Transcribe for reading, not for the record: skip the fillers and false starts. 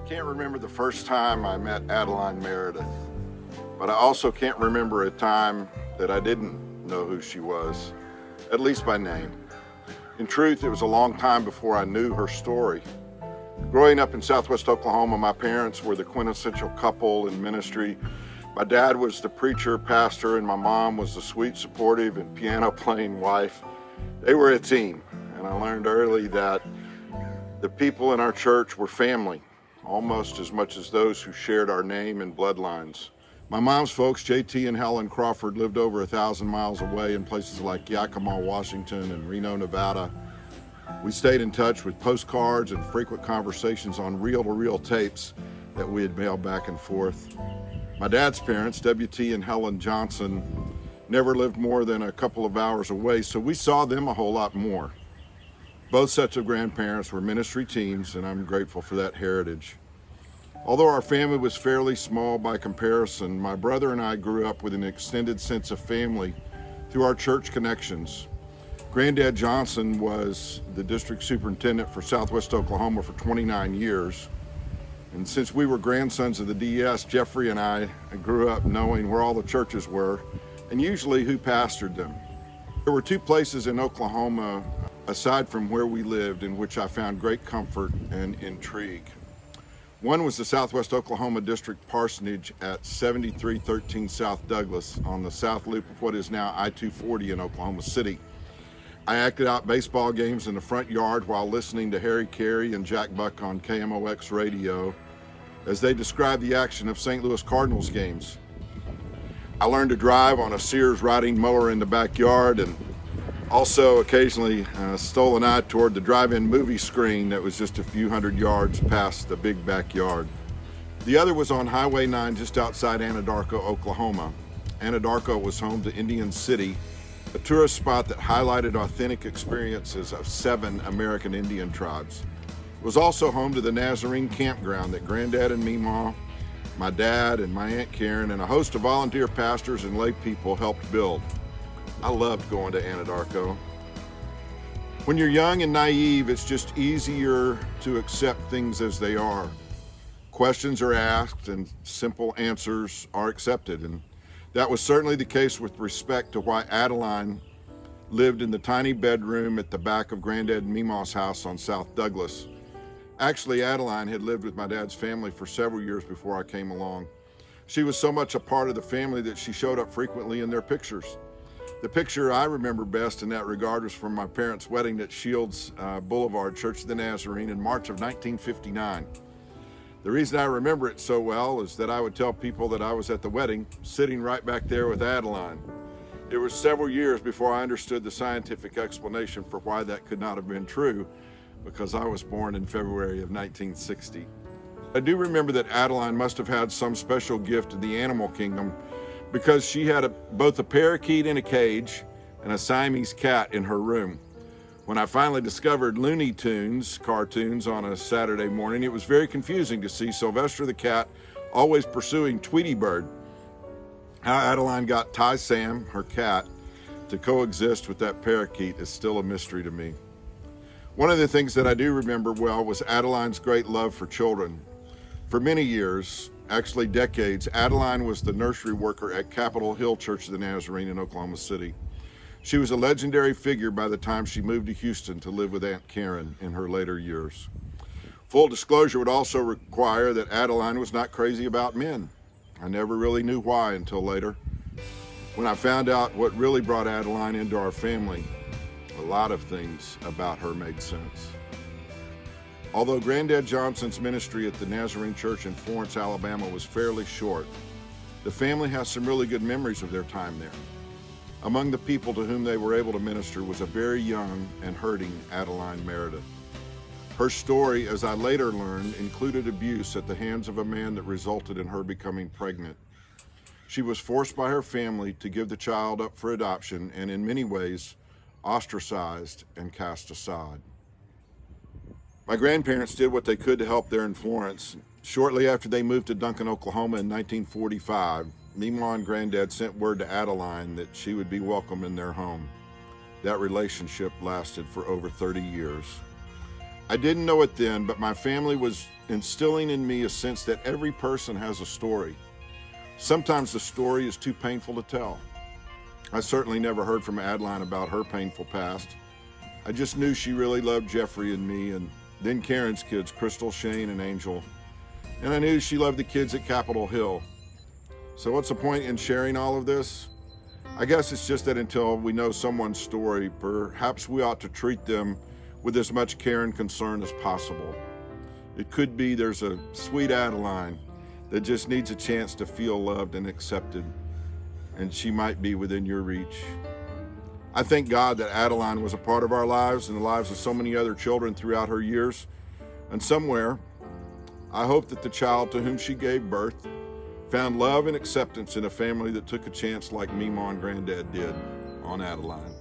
Can't remember the first time I met Adaline Meredith, but I also can't remember a time that I didn't know who she was, at least by name. In truth, it was a long time before I knew her story. Growing up in Southwest Oklahoma, my parents were the quintessential couple in ministry. My dad was the preacher, pastor, and my mom was the sweet, supportive, and piano-playing wife. They were a team, and I learned early that the people in our church were family, almost as much as those who shared our name and bloodlines. My mom's folks, JT and Helen Crawford, lived over 1,000 miles away in places like Yakima, Washington, and Reno, Nevada. We stayed in touch with postcards and frequent conversations on reel-to-reel tapes that we had mailed back and forth. My dad's parents, WT and Helen Johnson, never lived more than a couple of hours away, so we saw them a whole lot more. Both sets of grandparents were ministry teams, and I'm grateful for that heritage. Although our family was fairly small by comparison, my brother and I grew up with an extended sense of family through our church connections. Granddad Johnson was the district superintendent for Southwest Oklahoma for 29 years. And since we were grandsons of the DS, Jeffrey and I grew up knowing where all the churches were and usually who pastored them. There were two places in Oklahoma, aside from where we lived, in which I found great comfort and intrigue. One was the Southwest Oklahoma District Parsonage at 7313 South Douglas on the south loop of what is now I-240 in Oklahoma City. I acted out baseball games in the front yard while listening to Harry Carey and Jack Buck on KMOX radio as they described the action of St. Louis Cardinals games. I learned to drive on a Sears riding mower in the backyard, and also occasionally stole an eye toward the drive-in movie screen that was just a few hundred yards past the big backyard. The other was on Highway 9 just outside Anadarko, Oklahoma. Anadarko was home to Indian City, a tourist spot that highlighted authentic experiences of 7 American Indian tribes. It was also home to the Nazarene campground that Granddad and Meemaw, my dad and my Aunt Karen, and a host of volunteer pastors and lay people helped build. I loved going to Anadarko. When you're young and naive, it's just easier to accept things as they are. Questions are asked and simple answers are accepted, and that was certainly the case with respect to why Adaline lived in the tiny bedroom at the back of Granddad and Meemaw's house on South Douglas. Actually, Adaline had lived with my dad's family for several years before I came along. She was so much a part of the family that she showed up frequently in their pictures. The picture I remember best in that regard was from my parents' wedding at Shields Boulevard, Church of the Nazarene, in March of 1959. The reason I remember it so well is that I would tell people that I was at the wedding, sitting right back there with Adaline. It was several years before I understood the scientific explanation for why that could not have been true, because I was born in February of 1960. I do remember that Adaline must have had some special gift in the animal kingdom, because she had both a parakeet in a cage and a Siamese cat in her room. When I finally discovered Looney Tunes cartoons on a Saturday morning, it was very confusing to see Sylvester the cat always pursuing Tweety Bird. How Adaline got Ty Sam, her cat, to coexist with that parakeet is still a mystery to me. One of the things that I do remember well was Adaline's great love for children. For many years, actually decades, Adaline was the nursery worker at Capitol Hill Church of the Nazarene in Oklahoma City. She was a legendary figure by the time she moved to Houston to live with Aunt Karen in her later years. Full disclosure would also require that Adaline was not crazy about men. I never really knew why until later. When I found out what really brought Adaline into our family, a lot of things about her made sense. Although Granddad Johnson's ministry at the Nazarene Church in Florence, Alabama was fairly short, the family has some really good memories of their time there. Among the people to whom they were able to minister was a very young and hurting Adaline Meredith. Her story, as I later learned, included abuse at the hands of a man that resulted in her becoming pregnant. She was forced by her family to give the child up for adoption and in many ways ostracized and cast aside. My grandparents did what they could to help there in Florence. Shortly after they moved to Duncan, Oklahoma in 1945, Meemaw and Granddad sent word to Adaline that she would be welcome in their home. That relationship lasted for over 30 years. I didn't know it then, but my family was instilling in me a sense that every person has a story. Sometimes the story is too painful to tell. I certainly never heard from Adaline about her painful past. I just knew she really loved Jeffrey and me, and then Karen's kids, Crystal, Shane, and Angel. And I knew she loved the kids at Capitol Hill. So what's the point in sharing all of this? I guess it's just that until we know someone's story, perhaps we ought to treat them with as much care and concern as possible. It could be there's a sweet Adaline that just needs a chance to feel loved and accepted, and she might be within your reach. I thank God that Adaline was a part of our lives and the lives of so many other children throughout her years. And somewhere, I hope that the child to whom she gave birth found love and acceptance in a family that took a chance like Mima and Granddad did on Adaline.